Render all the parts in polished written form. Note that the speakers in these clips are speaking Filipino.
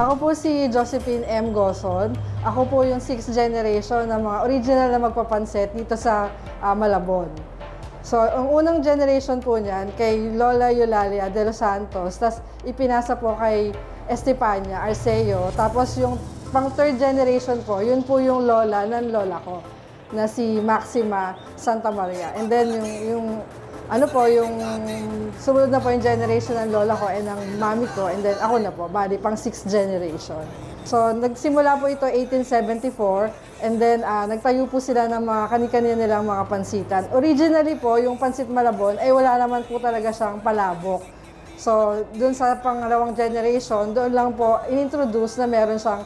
Ako po si Josephine M. Goson. Ako po yung 6th generation ng mga original na magpapansit dito sa Malabon. So, ang unang generation po niyan kay Lola Eulalia de los Santos, tapos ipinasa po kay Estefania Arceo. Tapos yung pang 3rd generation po, yun po yung lola ng lola ko, na si Maxima Santa Maria. And then yung yung sumunod na po yung generation ng lola ko and ng mami ko, and then ako na po, bali pang 6th generation. So, nagsimula po ito 1874, and then nagtayo po sila ng mga kani-kanina nilang mga pansitan. Originally po, yung Pansit Malabon ay wala naman po talaga siyang palabok. So, dun sa pangalawang generation, doon lang po inintroduce na meron siyang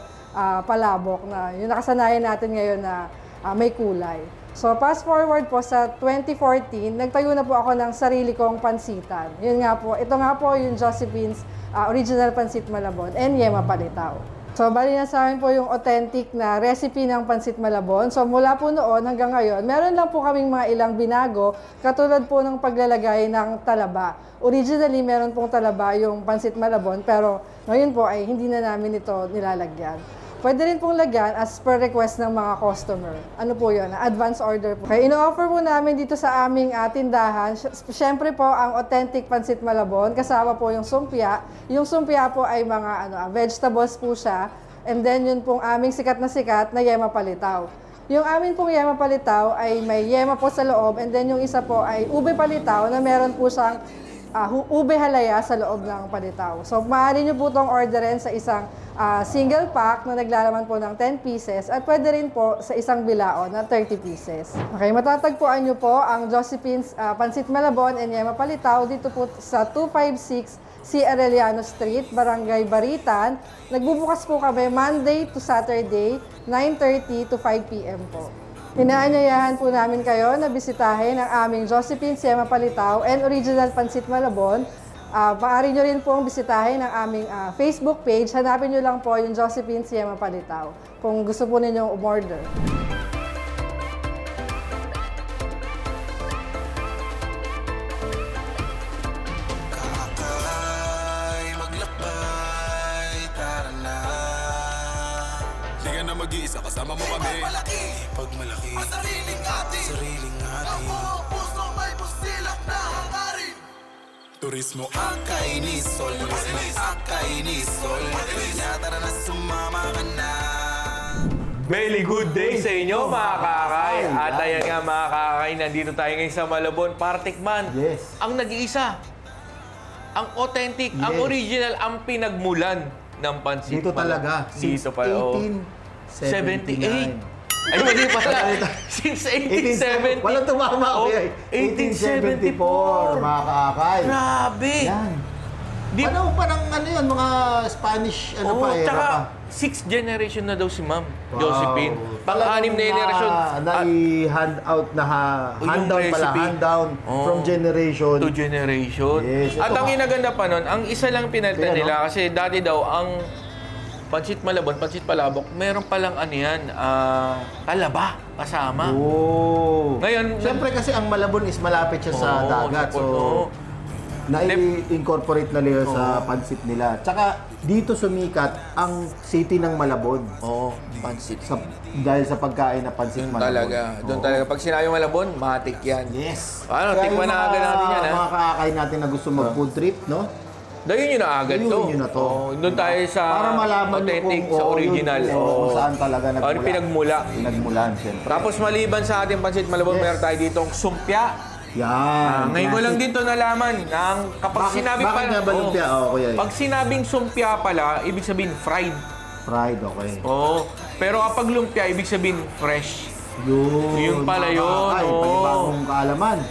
palabok na yung nakasanayan natin ngayon na may kulay. So, fast forward po sa 2014, nagtayo na po ako ng sarili kong pansitan. Yun nga po, ito nga po yung Josephine's Original Pansit Malabon and Yema Palitaw. So, bali na sa amin po yung authentic na recipe ng Pansit Malabon. So, mula po noon hanggang ngayon, meron lang po kaming mga ilang binago, katulad po ng paglalagay ng talaba. Originally, meron pong talaba yung Pansit Malabon, pero ngayon po ay hindi na namin ito nilalagyan. Pwede rin pong lagyan as per request ng mga customer. Ano po yun? Advance order po. Kaya ino-offer po namin dito sa aming tindahan, syempre po ang authentic Pansit Malabon, kasama po yung sumpia. Yung sumpia po ay mga vegetables po siya. And then yun pong aming sikat na Yema Palitaw. Yung amin pong Yema Palitaw ay may yema po sa loob, and then yung isa po ay ube palitaw na meron po siyang ube halaya sa loob ng palitaw. So, maaari nyo po itong orderin sa isang single pack na naglalaman po ng 10 pieces at pwede rin po sa isang bilao na 30 pieces. Okay, matatagpuan nyo po ang Josephine's Pansit Malabon and Yema Palitaw dito po sa 256 C. Arellano Street, Barangay Baritan. Nagbubukas po kami Monday to Saturday, 9:30 to 5 p.m. po. Inaanyayahan po namin kayo na bisitahin ang aming Josephine's Yema Palitaw and Original Pansit Malabon. Maaari nyo rin pong bisitahin ang aming Facebook page. Hanapin nyo lang po yung Josephine's Yema Palitaw kung gusto po ninyong umorder. Mag-iisa, kasama mo kami. Pag malaki, ang sariling atin. Ang buong puso may pusilak na hangarin. Turismo ang kainisol. Kaya tara na, sumama ka na. Very good day sa inyo, mga kakay. At ayan nga, mga kakay, nandito tayo ngayon sa Malabon para tikman. Yes. Ang nag-iisa, ang authentic, ang original, ang pinagmulan ng Pansit Dito talaga. Dito pala. 78. Ay, mali pala. Since 1870. Walang tumama ko yan. 1874, mga kakay. Grabe. Yan. Ano pa ng yun, mga Spanish, Tsaka 6th generation na daw si Ma'am Josephine. Pang-anim na generation. Nai-hand out na hand down from generation to generation. Yes, At ang inaganda pa nun, ang isa lang pinalitan nila kasi dati daw ang Pansit Malabon, Pansit Palabok, meron palang talaba kasama. Oh. Ngayon, siyempre kasi ang Malabon is malapit siya sa dagat. So, na-incorporate na nila sa pansit nila. Tsaka, dito sumikat ang city ng Malabon. Oo, pansit. Dahil sa pagkain na pansit Malabon. Doon talaga. Pag sinabi Malabon, matik yan. Yes. Ano, tikman na agad natin yan, ha? Mga kakakain natin na gusto mag-food trip, no? Dahil yun na agad to. Yun na to. Doon tayo sa para malaman authentic, kung, sa original. kung saan talaga nagmula. Pinagmula. Pinagmulan, siyempre. Tapos maliban sa ating Pansit Malabon, meron tayo ditong sumpya. Yan. Ngayon ko lang dito nalaman na kapag sinabing bakit nga ba lumpia? Kuya. Pag sinabing sumpya pala, ibig sabihin fried. Fried, okay. Oo. Pero kapag lumpia, ibig sabihin fresh. Yun pala yun. Panibagong kaalaman.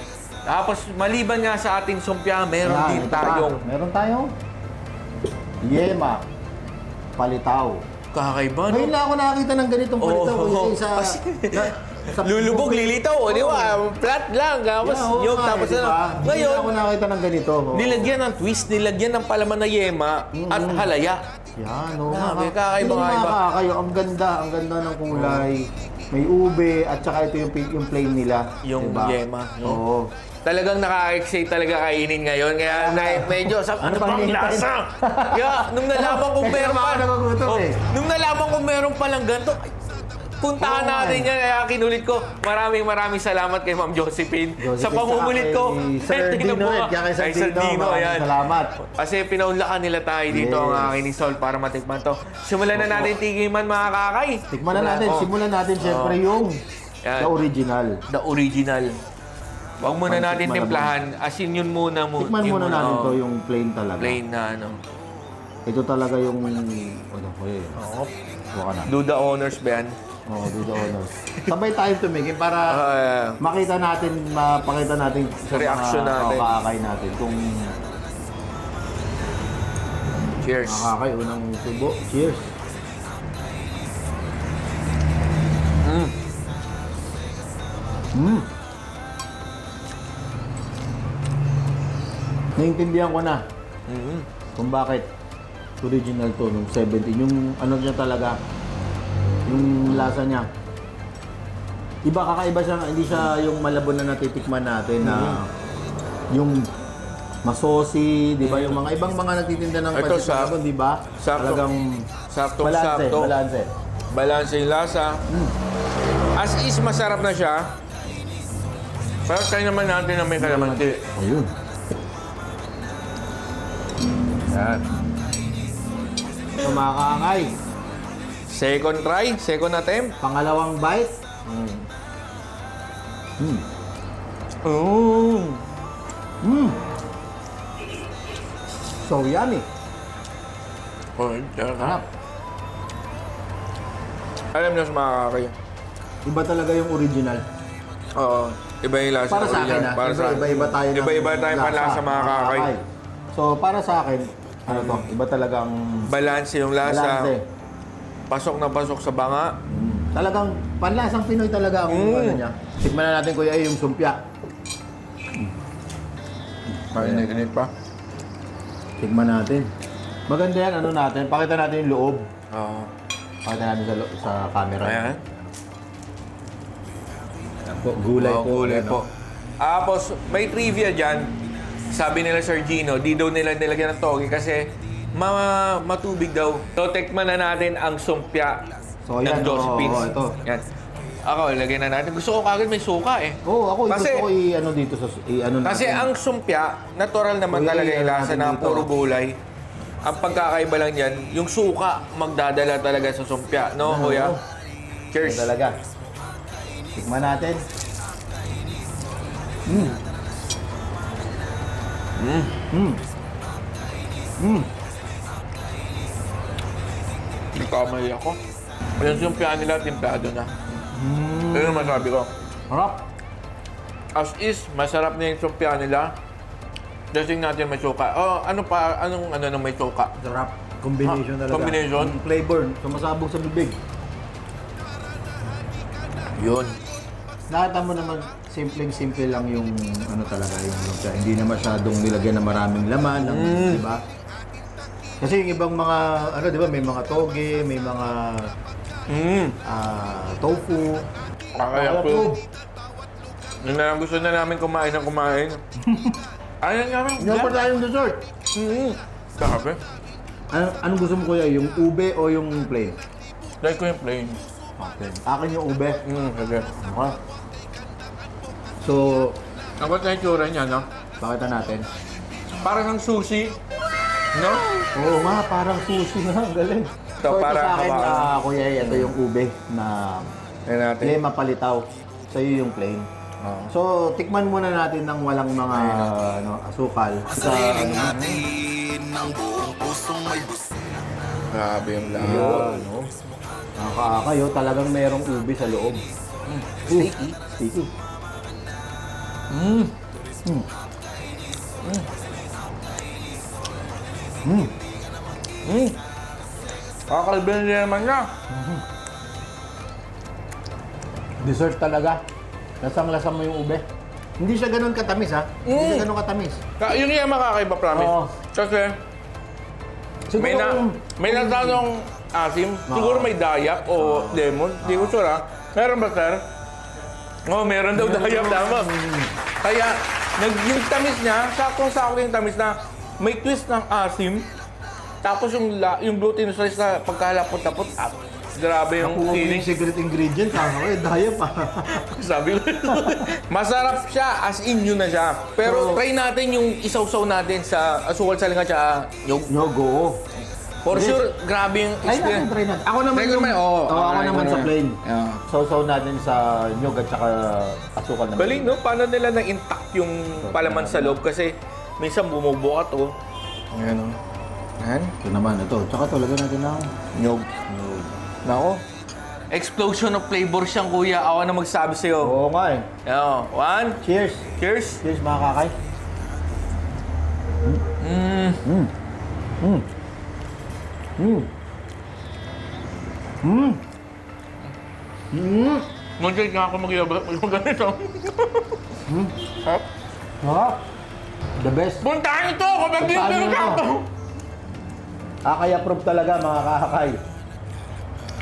Tapos maliban nga sa ating sumpya, meron din tayong Meron tayong Yema Palitaw. kakaiba, Ngayon no? lang ako nakakita ng ganitong palitaw. Lulubog, lilitaw, di ba? Flat lang, tapos yung tapos diba? Ngayon, ako nakakita ng ganito. nilagyan ng twist, nilagyan ng palaman na yema at halaya. Yan, Grabe, kakaiba. Ang ganda ng kulay. May ube at saka ito yung plain nila. Yung diba? yema. Oo. Talagang nakaka-excite talaga kainin ngayon. Kaya medyo, ano bang bang hinihintay? lasa? Kaya, nung nalaman kong Kasi meron ako pa, nagugutom eh. nung nalaman kong meron palang ganito, ay, puntahan Oo nga natin eh. yan. Kaya kinulit ko. Maraming salamat kay Ma'am Josephine. sa Josephine, panghuhulit saka ko. kay Sir Tingnan Dino mo, rin. Kaya kay Sir Dino, maraming salamat. Kasi pinaunlakan nila tayo dito Yes. ang aking ni Sol para matikman to. Simulan na natin tigiman mga kakay. Tikman na natin. Oh. Simulan natin syempre yung Yan. the original. The original. Huwag muna Pancit natin Malabon. timplahan. Asin yun muna. Tikman yun muna natin oh. to yung plain talaga. Plain na ano. Ito talaga yung... Ano, okay. Oo. Huwag ka na. Do the honors, Ben. Oo, do the honors. Sabay tayo tumingin para Yeah. makita natin, mapakita natin Sa reaction natin. kakakay natin kung Cheers. kakakay unang tubo. Cheers. Mm. Mm. Naintindihan ko na Mm-hmm. kung bakit original to nung 70. Yung ano niya talaga, yung lasa niya. Iba, kakaiba siya, hindi siya yung malabon na natitikman natin na yung masosi, di ba? Yung mga ibang mga nagtitinda ng Ito, pancit malabon, di ba? sakto. Talagang Saktong-sakto. balanse. Balanse yung lasa. As is, masarap na siya. Pero tayo naman natin na may kalamansi. Ayun. Yan. So, mga kakangay, Second try, second attempt. pangalawang bite. Oh. Mm. So yummy. Oh, Harap. Alam niyo sa mga kakay. Iba talaga yung original. Oo. Iba yung lasa. Para sa akin, original. Para sa iba-iba tayo ng Iba-iba tayo panlasa mga kakay. So, para sa akin, ano to, iba talagang Balanse yung lasa. balanse. Pasok na pasok sa banga. Talagang panlasang Pinoy talaga ang ano niya. Tikman na natin, kuya, yung sumpya. Init pa. Tikman natin. Maganda yan, ano natin, pakita natin yung loob. Oo. Pakita natin sa camera. Ayan. Gulay Oo, po. gulay ano. po. Tapos, may trivia dyan. Sabi nila Sir Gino, di daw nila nilagyan ng toge kasi matubig daw. So, tikman na natin ang sumpya So, ng yan, Josephine's. oo, ito. Yan. Ako, lagyan na natin. Gusto ko kagad may suka eh. Oo, ako Kasi- gusto ko i-ano dito sa i-ano Kasi natin. ang sumpya, natural naman Kuya, talaga yung ano lasa natin na dito? puro gulay. Ang pagkakaiba lang yan, yung suka magdadala talaga sa sumpya. No, Oo. kuya? Yan Cheers. talaga. Tikman natin. Nagkamali ako. Yung sumpya nila, timplado na. Yun ang masabi ko. Harap. As is, masarap na yung sumpya nila. Dressing natin may suka. Oh, ano pa? Anong ano na may suka? Sarap. Combination talaga. Combination? Flavor. Sumasabog sa bibig. Yun. Nakita mo naman, simpleng-simple lang yung ano talaga yung lumpia. Hindi na masyadong nilagyan ng maraming laman, ng, di ba? Kasi yung ibang mga, ano di ba, may mga toge, may mga tofu. Kaya po. Yun na lang gusto na namin kumain ng kumain. Ayun namin. Hindi pa tayong dessert. Sabi. Anong gusto mo, kuya? Yung ube o yung plain? Like ko yung plain. Okay. Akin yung ube. Sige. Okay. So, Ako na yung tsura niya, no? pakita natin. Parang ang sushi. No? Oo nga, parang sushi nga. Ang galing. Ito, So, ito parang sa akin, hawakan. kuya, ito yung ube na Tignan natin. lema palitaw. Sa'yo yung plain. Oo. So, tikman muna natin ng walang mga asukal. Sariling natin ng buong pusong may bus. Grabe yung Ayun, lahat. no? Nakakaakayo, talagang merong ube sa loob. Sticky. Sticky. Kakalbin niya naman niya. Dessert talaga. Lasang-lasa mo yung ube. Hindi siya ganun katamis, ha? Hindi siya ganun katamis. Yung yan makakaiba, promise. Oo. Kasi may natanong asim. Siguro may dayak o lemon. Hindi ko sure, ha? Meron ba, sir? Oo, meron daw dayap tama. Kaya, yung tamis niya, saktong-sakto yung tamis na may twist ng asim. Tapos yung glutinous rice na pagkahalapot-tapot, grabe yung Kung feeling. yung secret ingredient, daya pa. Sabi ko, masarap siya, as in yun na siya. Pero So, try natin yung isawsaw natin sa asukal salinga tsaka nyog. Go. For Hindi. sure, grabe yung Ay, natin, experience. try natin. Ako naman Try ko yung... naman, oo. ako Try naman ko sa naman. plain. Yeah. Sausaw natin sa nyog at saka asukal naman. Galing, no? Paano nila na-intact yung palaman sa loob? Kasi minsan bumubukat, oh. Ayan, oh. Ayan. Ito naman, ito. Tsaka talaga natin ng Nyog. nyog. Nako. Explosion of flavor siyang, kuya. Ako na magsabi sa'yo. Oo nga eh. Ayan, one. Cheers! Cheers. Cheers mga kakay. Muntik nga ako mag-iabot. Ganito. Sarap. Sarap. The best. Puntahan ito! Kapag dito Puntahan ka! nyo ito. Kakay approve talaga mga kakay.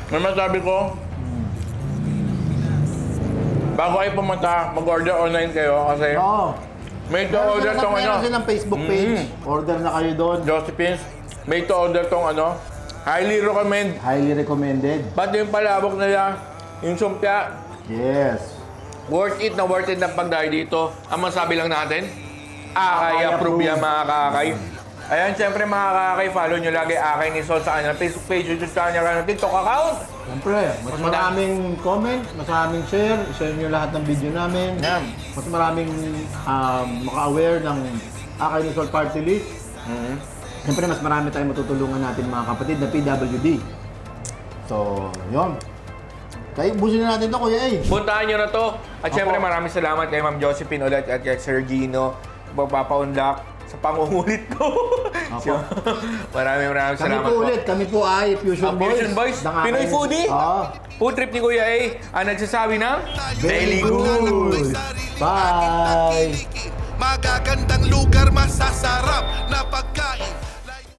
May masabi ko, bago kayo pumunta, mag-order online kayo kasi Oo. may to-order tong ano, Meron silang Facebook page. Order na kayo doon. Josephine's, may to-order tong ano, highly recommend. Highly recommended. Pati yung palabok nila, yung sumpya, Yes. worth it ng pagdayo dito. Ang masabi lang natin, Akay approve yan mga kakay. Ayan, syempre mga kakay, follow nyo lagi Akay ni Sol sa kanyang Facebook page, YouTube channel, kanyang TikTok account. Siyempre, mas maraming comment, mas maraming share, share nyo lahat ng video namin. Yan. Mas maraming maka-aware ng Akay ni Sol Party List. Siyempre, mas marami tayong matutulungan natin mga kapatid na PWD. So, yun. Kaya busin na natin to, Kuya A. Puntahan nyo na to. At syempre Opo. maraming salamat kay Ma'am Josephine ulit at kay Sir Gino. Magpapaunlak sa pangungulit ko. Opo. maraming Kami salamat po ulit, kami po ay Fusion Boys. Fusion Boys, ng Pinoy aking- Foodie. Oo. Food trip ni Kuya A ang nagsasabi ng Very good. Bye. Magagandang lugar, masasarap na pagkain.